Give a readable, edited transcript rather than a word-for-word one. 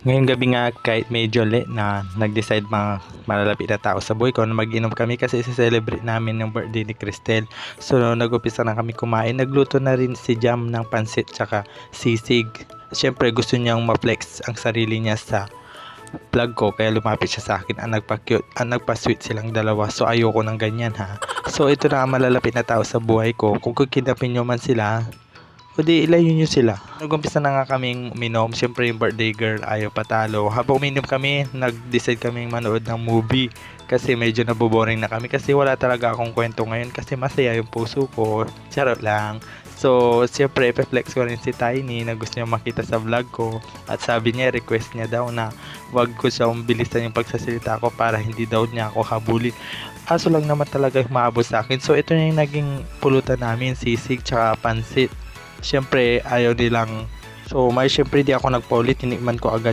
Ngayong gabi nga kahit medyo late na nag-decide mga malalapit na tao sa buhay ko na mag-inom kami kasi celebrate namin yung birthday ni Cristel. So nag-upisa na kami kumain. Nagluto na rin si Jam ng pansit tsaka sisig. Siyempre gusto niyang ma-flex ang sarili niya sa vlog ko kaya lumapit siya sa akin. Ang nagpa-cute, ang nagpa-sweet silang dalawa. So ayoko ng ganyan ha. So ito na ang malalapit na tao sa buhay ko. Kung kikidnapin nyo man sila, o di ilayo nyo sila. Nag-umpisa na nga kaming uminom. Siyempre yung birthday girl ayaw patalo. Habang uminom kami, nag-decide kaming manood ng movie. Kasi medyo naboboring na kami. Kasi wala talaga akong kwento ngayon. Kasi masaya yung puso ko. Charot lang. So, siyempre, ipeflex ko rin si Tiny na gusto niya makita sa vlog ko. At sabi niya, request niya daw na wag ko siyang bilisan yung pagsasalita ko para hindi daw niya ako habulin. Aso lang naman talaga yung maabot sa akin. So, ito na yung naging pulutan namin, sisig tsaka pansit. Siyempre ayaw nilang, so may siyempre di ako nagpaulit, tinikman ko agad